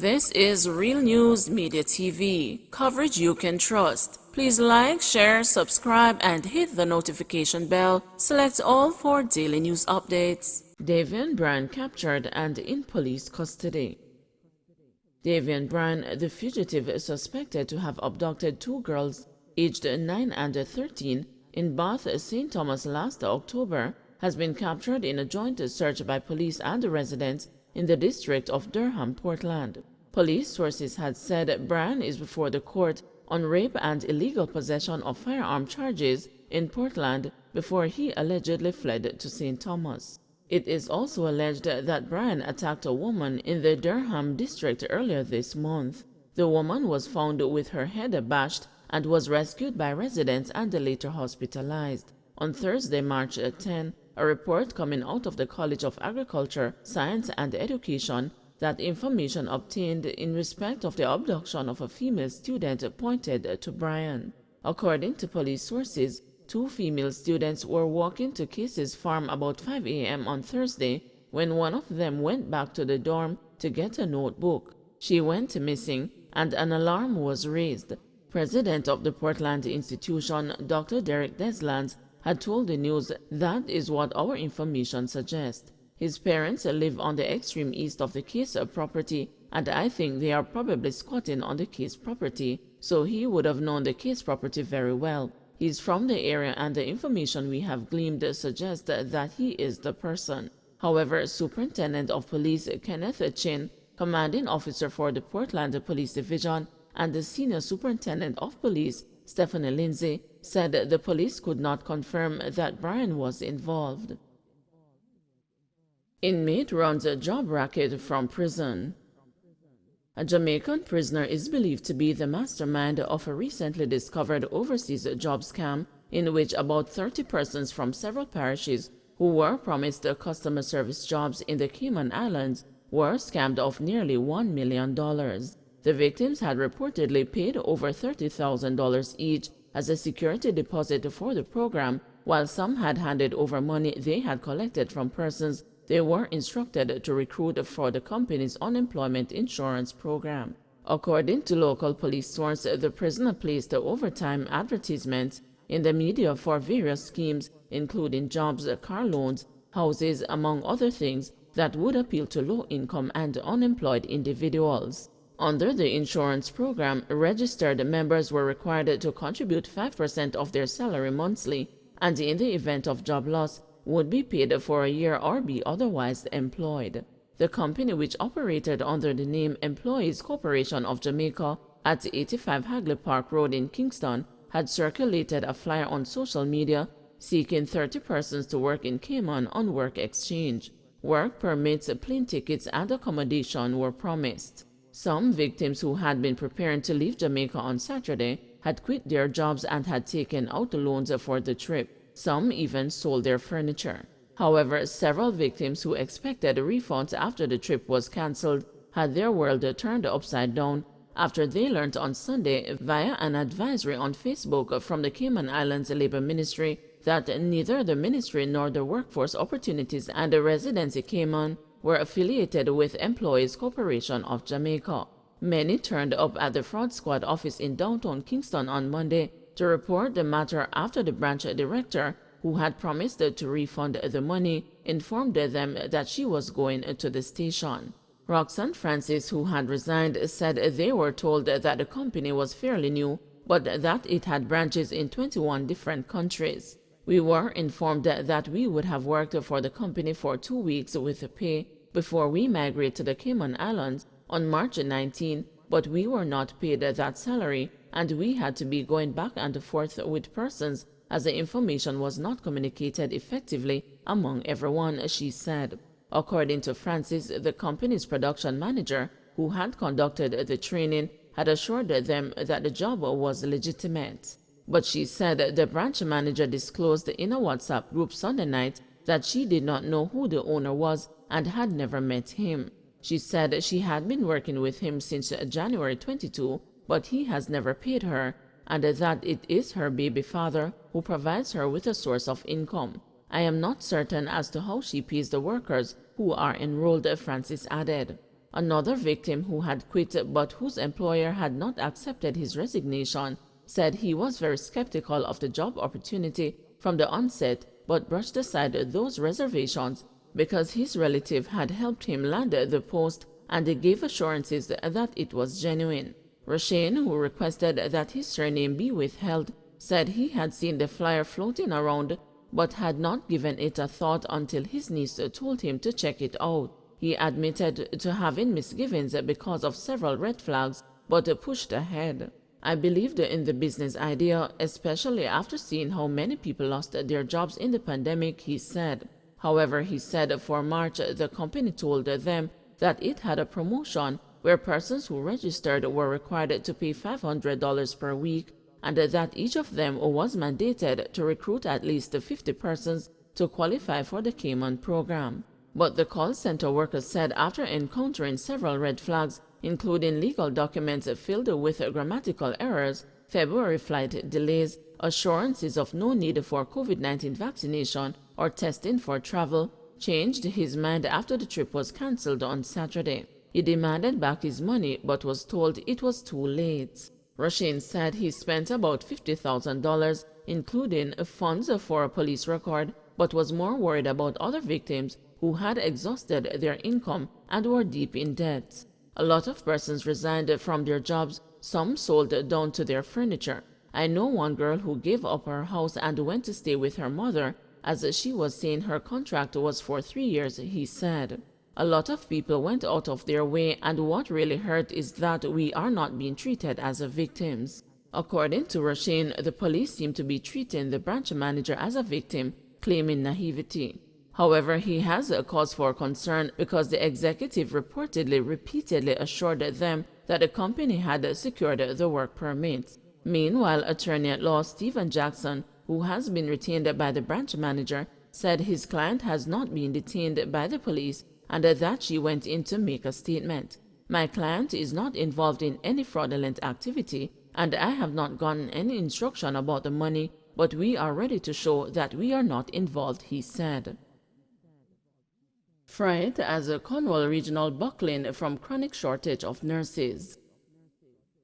This is Real News Media TV, coverage you can trust. Please like, share, subscribe, and hit the notification bell. Select all for daily news updates. Davian Bryan captured and in police custody. Davian Bryan, the fugitive, is suspected to have abducted two girls aged 9 and 13 in Bath, St. Thomas last October, has been captured in a joint search by police and residents in the district of Durham, Portland. Police sources had said Bryan is before the court on rape and illegal possession of firearm charges in Portland before he allegedly fled to St. Thomas. It is also alleged that Bryan attacked a woman in the Durham district earlier this month. The woman was found with her head bashed and was rescued by residents and later hospitalized. On Thursday, March 10, a report coming out of the College of Agriculture, Science and Education that information obtained in respect of the abduction of a female student pointed to Bryan. According to police sources, two female students were walking to Casey's farm about 5 a.m. on Thursday when one of them went back to the dorm to get a notebook. She went missing and an alarm was raised. President of the Portland institution, Dr. Derek Deslands, had told the news, "That is what our information suggests. His parents live on the extreme east of the Case property, and I think they are probably squatting on the Case property, so he would have known the Case property very well. He's from the area and the information we have gleaned suggests that he is the person." However, Superintendent of Police Kenneth Chin, commanding officer for the Portland Police Division, and the Senior Superintendent of Police, Stephanie Lindsay, said the police could not confirm that Bryan was involved. Inmate runs a job racket from prison. A Jamaican prisoner is believed to be the mastermind of a recently discovered overseas job scam in which about 30 persons from several parishes who were promised customer service jobs in the Cayman Islands were scammed of nearly $1 million. The victims had reportedly paid over $30,000 each as a security deposit for the program, while some had handed over money they had collected from persons they were instructed to recruit for the company's unemployment insurance program. According to local police sources, the prisoner placed overtime advertisements in the media for various schemes, including jobs, car loans, houses, among other things that would appeal to low-income and unemployed individuals. Under the insurance program, registered members were required to contribute 5% of their salary monthly, and in the event of job loss, would be paid for a year or be otherwise employed. The company, which operated under the name Employees Corporation of Jamaica at 85 Hagley Park Road in Kingston, had circulated a flyer on social media seeking 30 persons to work in Cayman on work exchange. Work permits, plane tickets, and accommodation were promised. Some victims who had been preparing to leave Jamaica on Saturday had quit their jobs and had taken out loans for the trip. Some even sold their furniture. However, several victims who expected refunds after the trip was cancelled had their world turned upside down after they learned on Sunday via an advisory on Facebook from the Cayman Islands Labor Ministry that neither the ministry nor the Workforce Opportunities and the Residency Cayman were affiliated with Employees Corporation of Jamaica. Many turned up at the fraud squad office in downtown Kingston on Monday to report the matter after the branch director, who had promised to refund the money, informed them that she was going to the station. Roxanne Francis, who had resigned, said they were told that the company was fairly new, but that it had branches in 21 different countries. "We were informed that we would have worked for the company for 2 weeks with pay before we migrate to the Cayman Islands on March 19, but we were not paid that salary, and we had to be going back and forth with persons as the information was not communicated effectively among everyone," she said. According to Francis, the company's production manager, who had conducted the training, had assured them that the job was legitimate. But she said the branch manager disclosed in a WhatsApp group Sunday night that she did not know who the owner was and had never met him. She said she had been working with him since January 22, but he has never paid her, and that it is her baby father who provides her with a source of income. "I am not certain as to how she pays the workers who are enrolled," Francis added. Another victim who had quit but whose employer had not accepted his resignation said he was very skeptical of the job opportunity from the onset but brushed aside those reservations because his relative had helped him land the post and they gave assurances that it was genuine. Rashane, who requested that his surname be withheld, said he had seen the flyer floating around but had not given it a thought until his niece told him to check it out. He admitted to having misgivings because of several red flags but pushed ahead. I believed in the business idea, especially after seeing how many people lost their jobs in the pandemic, he said. However, he said for March, the company told them that it had a promotion where persons who registered were required to pay $500 per week and that each of them was mandated to recruit at least 50 persons to qualify for the Cayman program. But the call center workers said after encountering several red flags, including legal documents filled with grammatical errors, February flight delays, assurances of no need for COVID-19 vaccination or testing for travel, changed his mind after the trip was cancelled on Saturday. He demanded back his money but was told it was too late. Rashane said he spent about $50,000, including funds for a police record, but was more worried about other victims who had exhausted their income and were deep in debt. A lot of persons resigned from their jobs, some sold down to their furniture. I know one girl who gave up her house and went to stay with her mother as she was saying her contract was for 3 years, he said. A lot of people went out of their way, and what really hurt is that we are not being treated as victims. According to Rashane, the police seem to be treating the branch manager as a victim, claiming naivety. However, he has a cause for concern because the executive repeatedly assured them that the company had secured the work permits. Meanwhile, attorney-at-law Stephen Jackson, who has been retained by the branch manager, said his client has not been detained by the police and that she went in to make a statement. My client is not involved in any fraudulent activity, and I have not gotten any instruction about the money, but we are ready to show that we are not involved, he said. Fright as a Cornwall regional buckling from chronic shortage of nurses.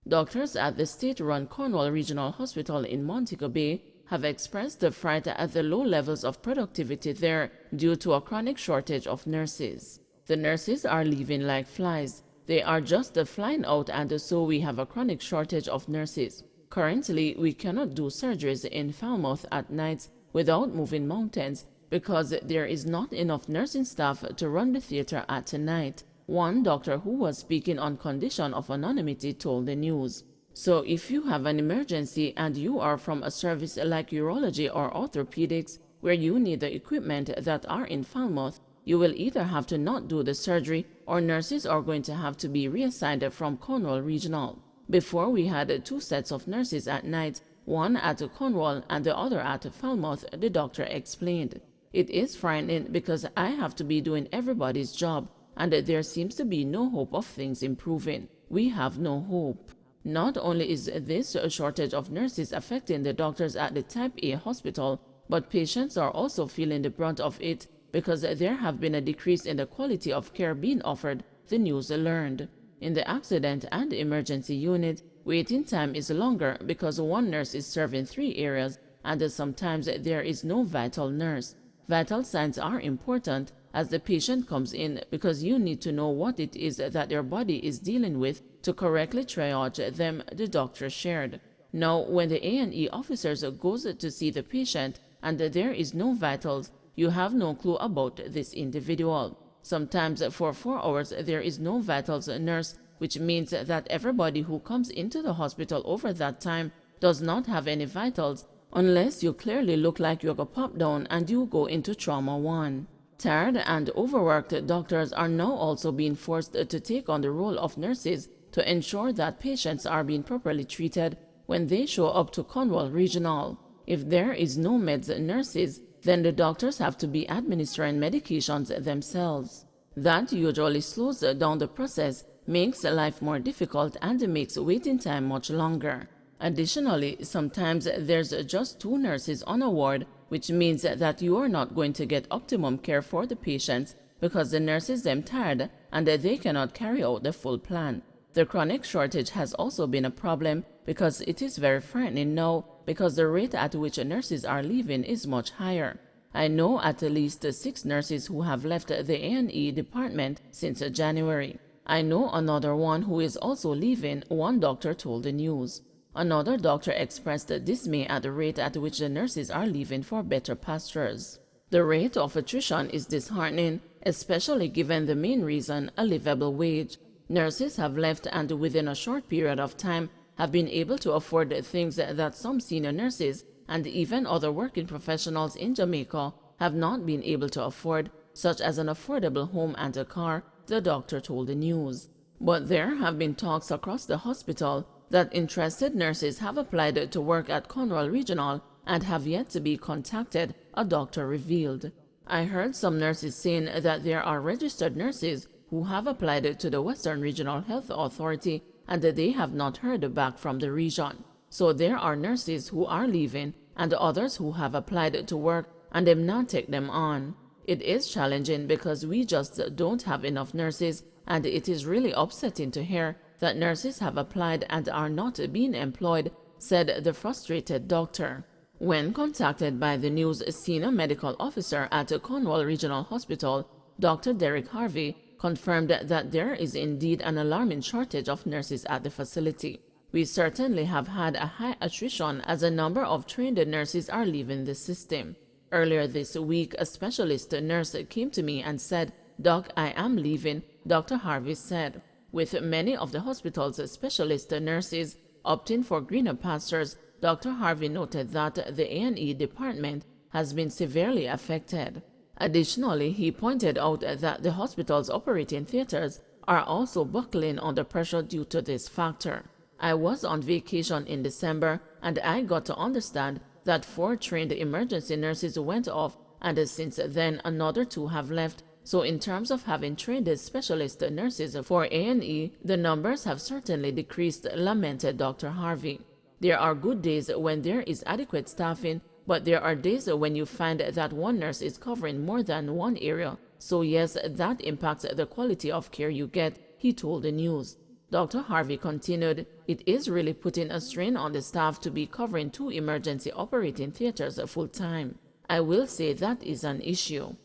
Doctors at the state-run Cornwall Regional Hospital in Montego Bay have expressed the fright at the low levels of productivity there due to a chronic shortage of nurses. The nurses are leaving like flies. They are just flying out, and so we have a chronic shortage of nurses. Currently, we cannot do surgeries in Falmouth at nights without moving mountains because there is not enough nursing staff to run the theater at night. One doctor who was speaking on condition of anonymity told the news. So if you have an emergency and you are from a service like urology or orthopedics where you need the equipment that are in Falmouth, you will either have to not do the surgery or nurses are going to have to be reassigned from Cornwall Regional. Before we had 2 sets of nurses at night, one at Cornwall and the other at Falmouth, the doctor explained. It is frightening because I have to be doing everybody's job and there seems to be no hope of things improving. We have no hope. Not only is this shortage of nurses affecting the doctors at the Type A hospital, but patients are also feeling the brunt of it because there have been a decrease in the quality of care being offered, the news learned. In the accident and emergency unit, waiting time is longer because one nurse is serving 3 areas and sometimes there is no vital nurse. Vital signs are important as the patient comes in because you need to know what it is that their body is dealing with to correctly triage them, the doctor shared. Now, when the A&E officers goes to see the patient and there is no vitals, you have no clue about this individual. Sometimes for 4 hours there is no vitals nurse, which means that everybody who comes into the hospital over that time does not have any vitals unless you clearly look like you got popped down and you go into trauma 1. Tired and overworked doctors are now also being forced to take on the role of nurses to ensure that patients are being properly treated when they show up to Cornwall Regional. If there is no meds nurses, then the doctors have to be administering medications themselves. That usually slows down the process, makes life more difficult, and makes waiting time much longer. Additionally, sometimes there's just 2 nurses on a ward, which means that you are not going to get optimum care for the patients because the nurses them tired and they cannot carry out the full plan. The chronic shortage has also been a problem because it is very frightening now because the rate at which nurses are leaving is much higher. I know at least 6 nurses who have left the A&E department since January. I know another one who is also leaving, one doctor told the news. Another doctor expressed dismay at the rate at which the nurses are leaving for better pastures. The rate of attrition is disheartening, especially given the main reason, a livable wage. Nurses have left and within a short period of time have been able to afford things that some senior nurses and even other working professionals in Jamaica have not been able to afford, such as an affordable home and a car, the doctor told the news. But there have been talks across the hospital that interested nurses have applied to work at Cornwall Regional and have yet to be contacted, a doctor revealed. I heard some nurses saying that there are registered nurses who have applied to the Western Regional Health Authority and that they have not heard back from the region. So there are nurses who are leaving and others who have applied to work and them not take them on. It is challenging because we just don't have enough nurses, and it is really upsetting to hear that nurses have applied and are not being employed, said the frustrated doctor. When contacted by the news, senior medical officer at Cornwall Regional Hospital, Dr. Derek Harvey, confirmed that there is indeed an alarming shortage of nurses at the facility. We certainly have had a high attrition as a number of trained nurses are leaving the system. Earlier this week, a specialist nurse came to me and said, "Doc, I am leaving," Dr. Harvey said. With many of the hospital's specialist nurses opting for greener pastures, Dr. Harvey noted that the A&E department has been severely affected. Additionally, he pointed out that the hospital's operating theaters are also buckling under pressure due to this factor. I was on vacation in December and I got to understand that 4 trained emergency nurses went off, and since then another 2 have left. So in terms of having trained specialist nurses for A&E, the numbers have certainly decreased, lamented Dr. Harvey. There are good days when there is adequate staffing, but there are days when you find that one nurse is covering more than one area. So yes, that impacts the quality of care you get, he told the news. Dr. Harvey continued, "It is really putting a strain on the staff to be covering 2 emergency operating theaters full time. I will say that is an issue."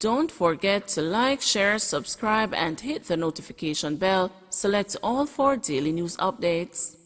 Don't forget to like, share, subscribe, and hit the notification bell. Select all for daily news updates.